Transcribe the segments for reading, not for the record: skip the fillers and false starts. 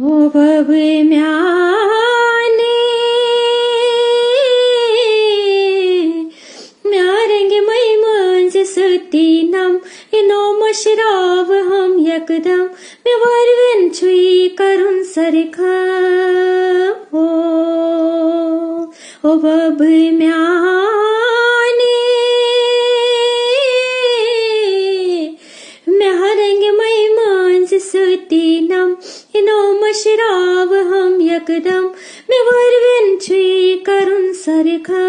हो म्याने म्यारेंगे मै म्हणजे सतीनाम इनो मशराव हम यकदम मैं वरवन छुई करुन सरखा हो बब म्याने म्यारेंगे मै म्हणजे सतीनाम इनो मशराव हम यकदम मैं वरवन छुई करुन सरखा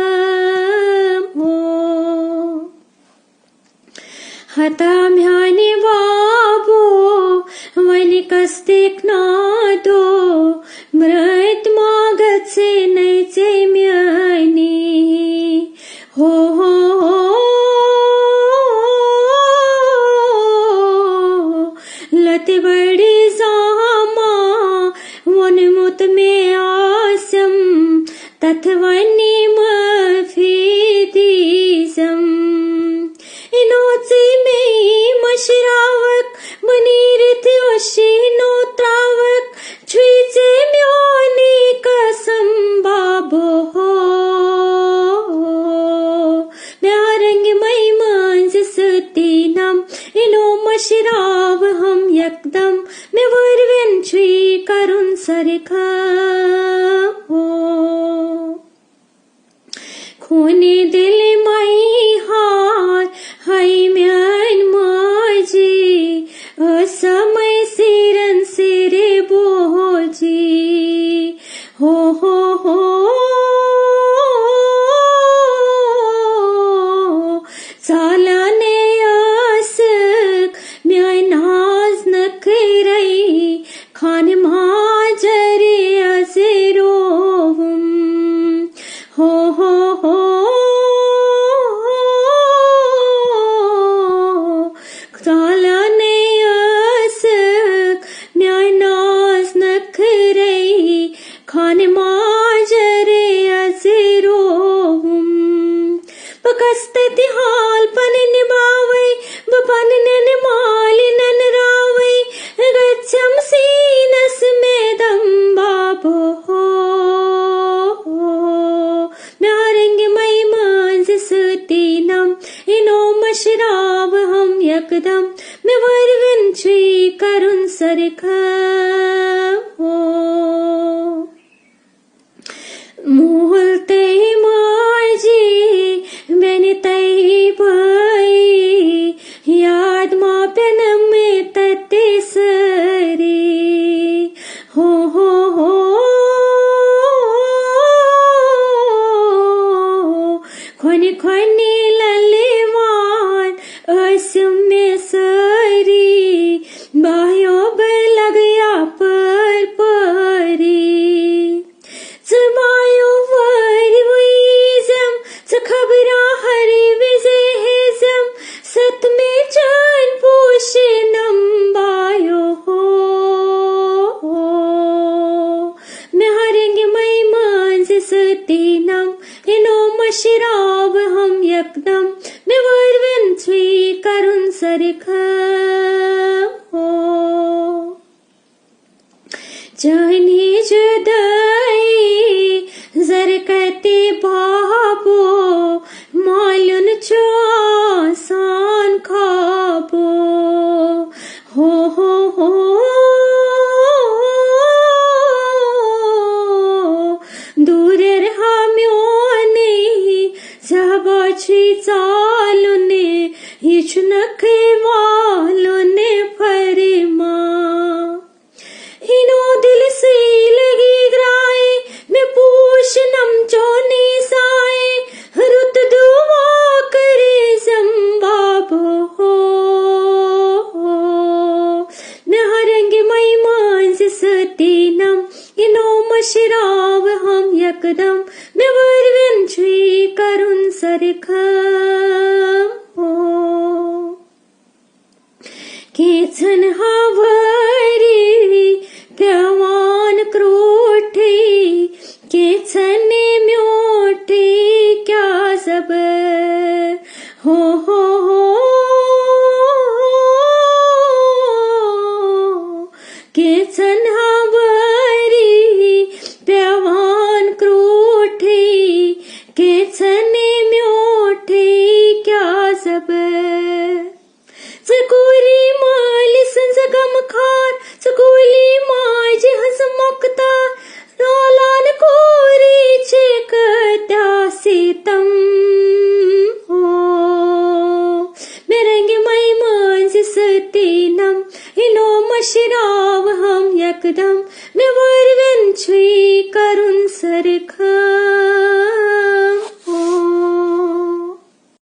हता म्याने वाबो वनी कस्तिक नादो मृत मागचे नैचे म्याने हो लते बड़ी जामा वन मुत में आसम तथवनी मफीदीजम इनोचे में मशरावक मनीरित वशी नो त्रावक छुईचे म्योनी कसम बाबो हो म्यारंग मई मांज सतीनम इनो मशराव हम यकदम मैं वरवन छुई करुन सरखा हो खूने दिल मई हार हाय म्यान माजी असमय सिरन सिरे बोजी हो चालाने आसक म्यान नाज नखरई खान माजरे अजरोवम हो चालाने आसक म्यान नाज नखरई खान माजरे अजरोवम बकस्तति हाल पन निभावई बपन नन माली नन रावई गच्छम सीनस में दम बाबो हो म्यारेंगे मई मांज सतीनम इनो मशराव हम यकदम मैं वरवन छुई करुन सरखा हो मोहलते माजी मैंने तई भाई याद मापन में तते सरी हो खोनी खोनी ललेवान असम में सरी बायो लगया पर परी जमायो वरी वीजम खबरा हरी विजय हेजम सत में चान पोषे नंबायो हो मैं हरेंगे मई मांज सतीनम इनो मशराव हम यकदम मैं वरवन छुई करुन सरखा हो जानी जुदाई जरकते बाबो मालुन चौसान खाबो हो दूर रहा म्योने जबाची चालुने इचनखे वालुने फरिमा इनो दिल से लगी ग्राए मैं पूछ नम चोनी साए रुत दुआ करे जम्बाबो हो मैं हरेंगे मई मांज सतीनम इनो मशराव हम यकदम मैं वरवन छुई करुन सरखा हो केचन हावरी प्यावान क्रोठी केचने म्योठी क्या सब हो केचन हावरी सितम हो मेरंग मै मंज सतीनम इनो मशराव हम यकदम मे वरवन छुई करुण सरखा